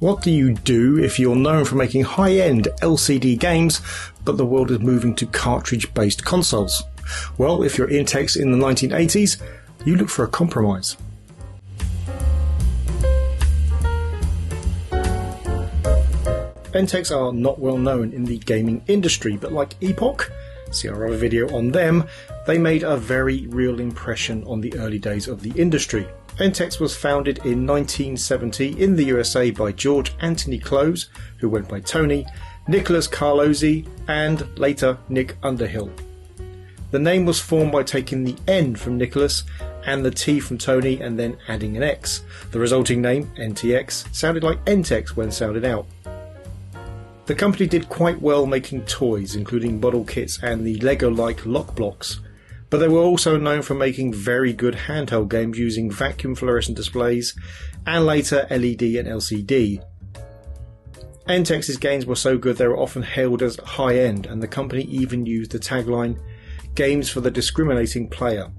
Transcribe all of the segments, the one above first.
What do you do if you're known for making high-end LCD games, but the world is moving to cartridge-based consoles? Well, if you're Entex in the 1980s, you look for a compromise. Entex are not well known in the gaming industry, but like Epoch, see our other video on them, they made a very real impression on the early days of the industry. Entex was founded in 1970 in the USA by George Anthony Close, who went by Tony, Nicholas Carlozzi, and later Nick Underhill. The name was formed by taking the N from Nicholas and the T from Tony and then adding an X. The resulting name, NTX, sounded like Entex when sounded out. The company did quite well making toys, including model kits and the Lego-like lock blocks, but they were also known for making very good handheld games using vacuum fluorescent displays and later LED and LCD. Entex's games were so good they were often hailed as high-end, and the company even used the tagline, "Games for the discriminating player."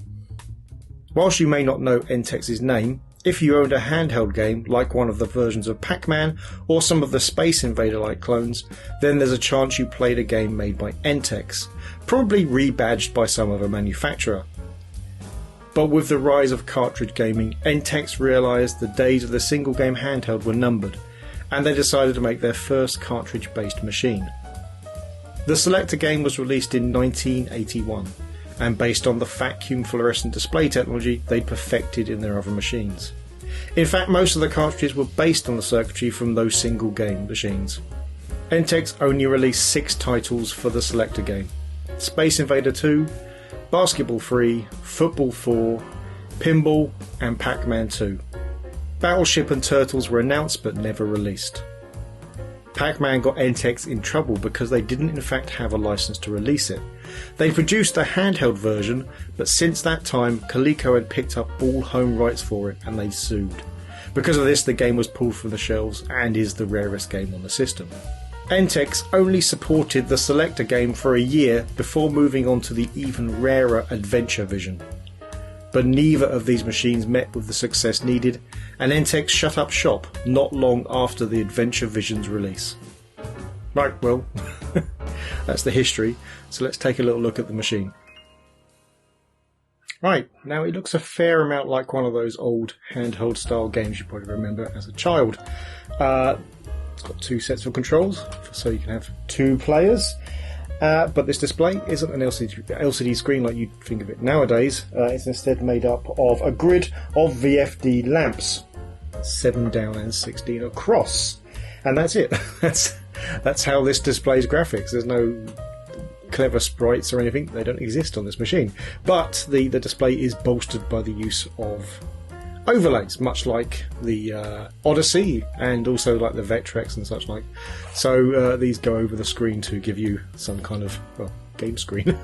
Whilst you may not know Entex's name, if you owned a handheld game like one of the versions of Pacman or some of the Space Invader-like clones, then there's a chance you played a game made by Entex, probably rebadged by some other manufacturer. But with the rise of cartridge gaming, Entex realised the days of the single game handheld were numbered, and they decided to make their first cartridge-based machine. The Select-a-game was released in 1981, and based on the vacuum fluorescent display technology they'd perfected in their other machines. In fact, most of the cartridges were based on the circuitry from those single game machines. Entex only released 6 titles for the Select-a-game: Space Invader 2, Basketball 3, Football 4, Pinball, and Pacman 2. Battleship and Turtles were announced but never released. Pacman got Entex in trouble because they didn't in fact have a license to release it. They produced a handheld version, but since that time Coleco had picked up all home rights for it and they sued. Because of this, the game was pulled from the shelves and is the rarest game on the system. Entex only supported the Select-a-game for a year before moving on to the even rarer Adventure Vision. But neither of these machines met with the success needed, and Entex shut up shop not long after the Adventure Vision's release. Right, well, that's the history, so let's take a little look at the machine. Right, now it looks a fair amount like one of those old handheld style games you probably remember as a child. It's got 2 sets of controls, so you can have 2 players. But this display isn't an LCD screen like you'd think of it nowadays. It's instead made up of a grid of VFD lamps, 7 down and 16 across, and that's it. That's how this displays graphics. There's no clever sprites or anything. They don't exist on this machine. But the display is bolstered by the use of overlays, much like the Odyssey and also like the Vectrex and such like. So these go over the screen to give you some kind of, well, game screen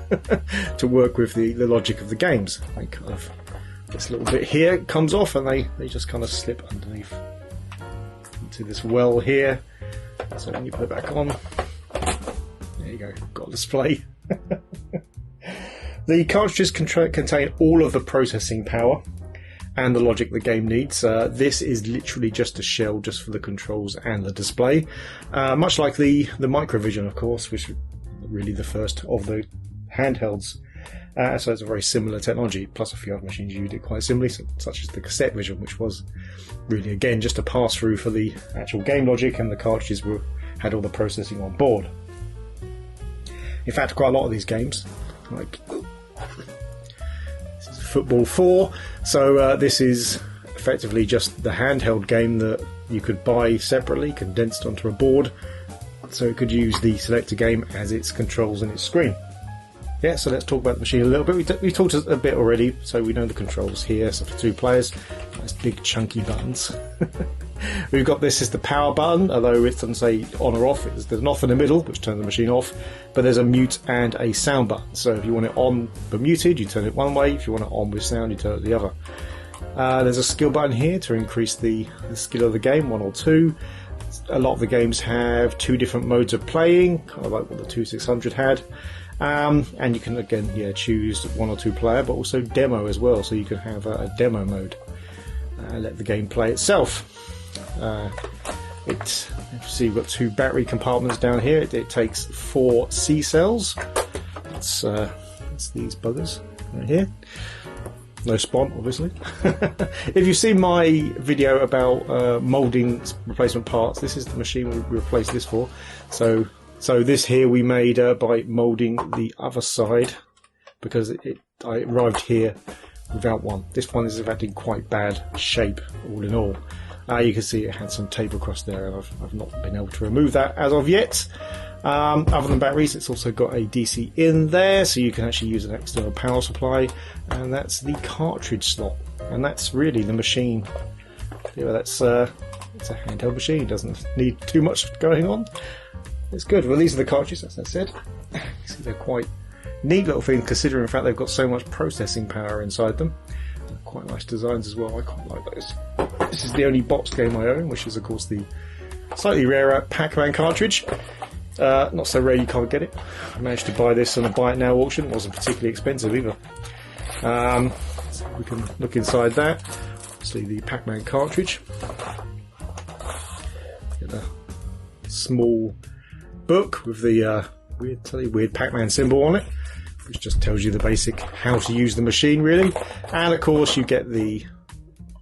to work with the logic of the games. They kind of, this little bit here comes off and they just kind of slip underneath into this well here. So when you put it back on, there you go, got a display. The cartridges contain all of the processing power and the logic the game needs. This is literally just a shell just for the controls and the display, much like the Microvision, of course, which is really the first of the handhelds. So it's a very similar technology, plus a few other machines used it quite similarly, such as the Cassette Vision, which was really, again, just a pass-through for the actual game logic, and the cartridges had all the processing on board. In fact, quite a lot of these games, like this is Football 4, so this is effectively just the handheld game that you could buy separately, condensed onto a board, so it could use the Select-a-game as its controls and its screen. Yeah, so let's talk about the machine a little bit. We talked a bit already, so we know the controls here. So for 2 players, nice big chunky buttons. We've got this is the power button, although it doesn't say on or off. There's an off in the middle, which turns the machine off, but there's a mute and a sound button. So if you want it on but muted, you turn it one way. If you want it on with sound, you turn it the other. There's a skill button here to increase the skill of the game, 1 or 2. A lot of the games have 2 different modes of playing, kind of like what the 2600 had. And you can again choose 1 or 2 player, but also demo as well, so you can have a demo mode, let the game play itself. See, you've got 2 battery compartments down here. It takes 4 C cells. It's these buggers right here. No spawn, obviously. If you've seen my video about moulding replacement parts, this is the machine we replaced this for. So this here we made by moulding the other side, because I arrived here without one. This one is in fact in quite bad shape, all in all. You can see it had some tape across there, and I've not been able to remove that as of yet. Other than batteries, it's also got a DC in there, so you can actually use an external power supply, and that's the cartridge slot. And that's really the machine. It's a handheld machine, doesn't need too much going on. It's good. Well, these are the cartridges, as I said. You see, they're quite neat little thing, considering in fact they've got so much processing power inside them. Quite nice designs as well. I quite like those. This is the only boxed game I own, which is of course the slightly rarer Pacman cartridge. Not so rare you can't get it. I managed to buy this on a Buy It Now auction. It wasn't particularly expensive either. So we can look inside that. See the Pacman cartridge. Get a small book with the weird Pacman symbol on it, which just tells you the basic how to use the machine, really. And of course you get the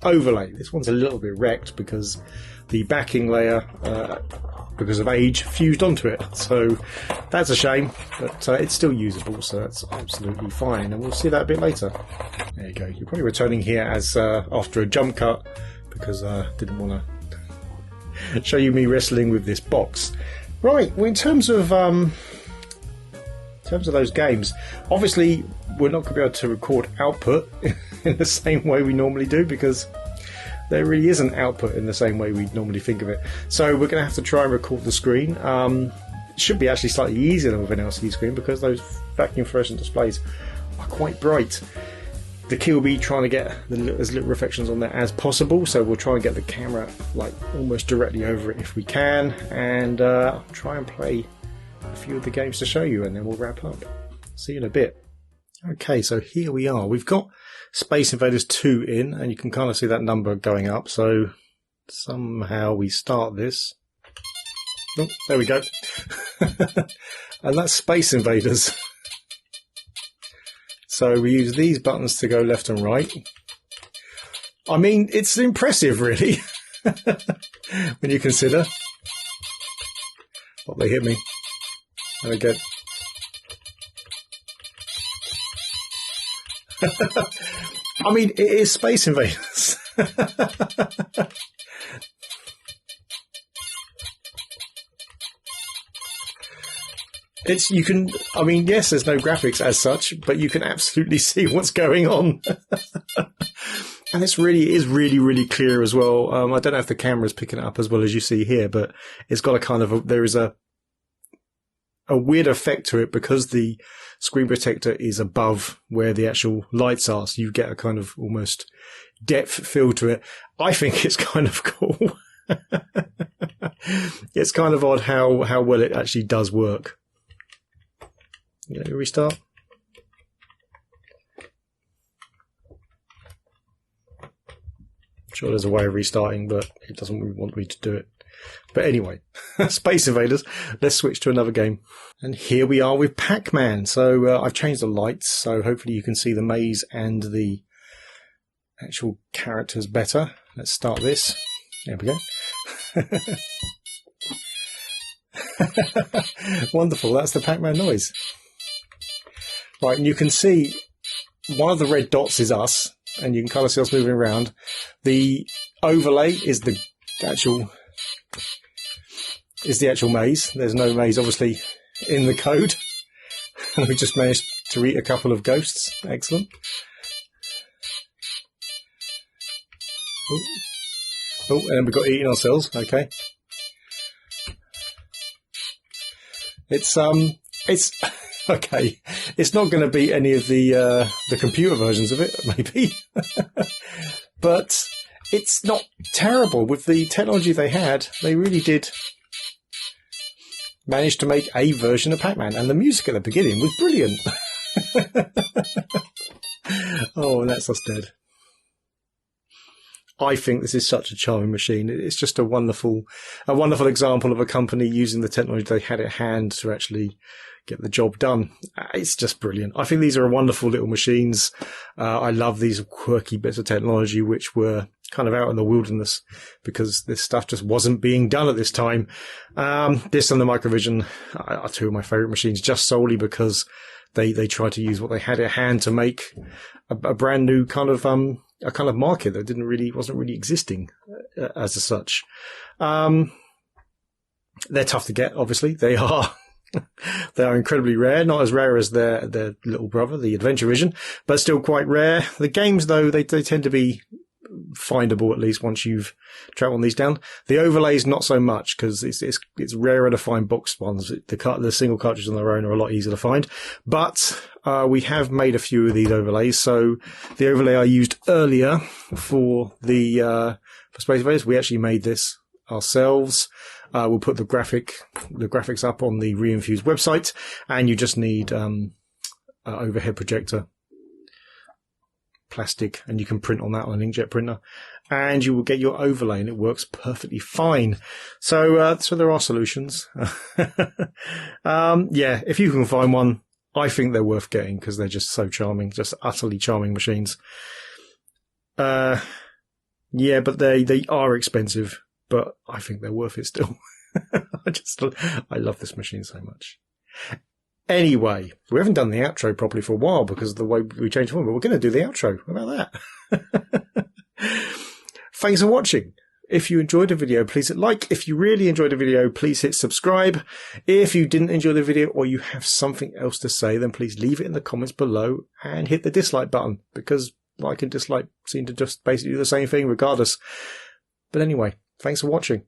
overlay. This one's a little bit wrecked because the backing layer, because of age, fused onto it. So that's a shame, but it's still usable, so that's absolutely fine. And we'll see that a bit later. There you go. You're probably returning here as after a jump cut, because I didn't want to show you me wrestling with this box. Right, well, in terms of those games, obviously we're not going to be able to record output in the same way we normally do, because there really isn't output in the same way we normally think of it. So we're going to have to try and record the screen. It should be actually slightly easier than with an LCD screen, because those vacuum fluorescent displays are quite bright. The key will be trying to get as little reflections on there as possible, so we'll try and get the camera like almost directly over it if we can, and try and play a few of the games to show you, and then we'll wrap up. See you in a bit. Okay, so here we are. We've got Space Invaders 2 in, and you can kind of see that number going up, so somehow we start this. Oh, there we go. And that's Space Invaders. So we use these buttons to go left and right. I mean, it's impressive, really, when you consider. Oh, they hit me. There we go. I mean, it is Space Invaders. I mean, yes, there's no graphics as such, but you can absolutely see what's going on. And this really is really clear as well. I don't know if the camera's picking it up as well as you see here, but it's got a kind of there is a weird effect to it, because the screen protector is above where the actual lights are, so you get a kind of almost depth feel to it. I think it's kind of cool. It's kind of odd how well it actually does work. You know, restart. I'm sure there's a way of restarting, but it doesn't really want me to do it. But anyway, Space Invaders, let's switch to another game. And here we are with Pacman. So I've changed the lights, so hopefully you can see the maze and the actual characters better. Let's start this. There we go. Wonderful, that's the Pacman noise. Right, and you can see one of the red dots is us, and you can kind of see us moving around. The overlay is the actual maze. There's no maze, obviously, in the code. We just managed to eat a couple of ghosts. Excellent. Oh, and we've got eating ourselves. Okay. It's okay. It's not going to be any of the computer versions of it, maybe, but it's not terrible. With the technology they had, they really did manage to make a version of Pacman, and the music at the beginning was brilliant. Oh, and that's us dead. I think this is such a charming machine. It's just a wonderful example of a company using the technology they had at hand to actually get the job done. It's just brilliant. I think these are wonderful little machines. I love these quirky bits of technology which were kind of out in the wilderness because this stuff just wasn't being done at this time. This and the Microvision are two of my favorite machines, just solely because they try to use what they had at hand to make a brand new kind of market that wasn't really existing as such. They're tough to get, obviously. They are incredibly rare, not as rare as their little brother, the Adventure Vision, but still quite rare. The games, though, they tend to be findable at least once you've tracked one of these down. The overlays not so much because it's rarer to find boxed ones. The single cartridges on their own are a lot easier to find, but we have made a few of these overlays. So the overlay I used earlier for for Space Invaders, we actually made this ourselves. We'll put the graphics up on the re-enthused website, and you just need overhead projector plastic, and you can print on that on an inkjet printer, and you will get your overlay, and it works perfectly fine. So there are solutions. If you can find one, I think they're worth getting because they're just so charming, just utterly charming machines. But they are expensive, but I think they're worth it still. I love this machine so much. Anyway, we haven't done the outro properly for a while because of the way we changed form, but we're going to do the outro. How about that? Thanks for watching. If you enjoyed the video, please hit like. If you really enjoyed the video, please hit subscribe. If you didn't enjoy the video or you have something else to say, then please leave it in the comments below and hit the dislike button because like and dislike seem to just basically do the same thing regardless. But anyway, thanks for watching.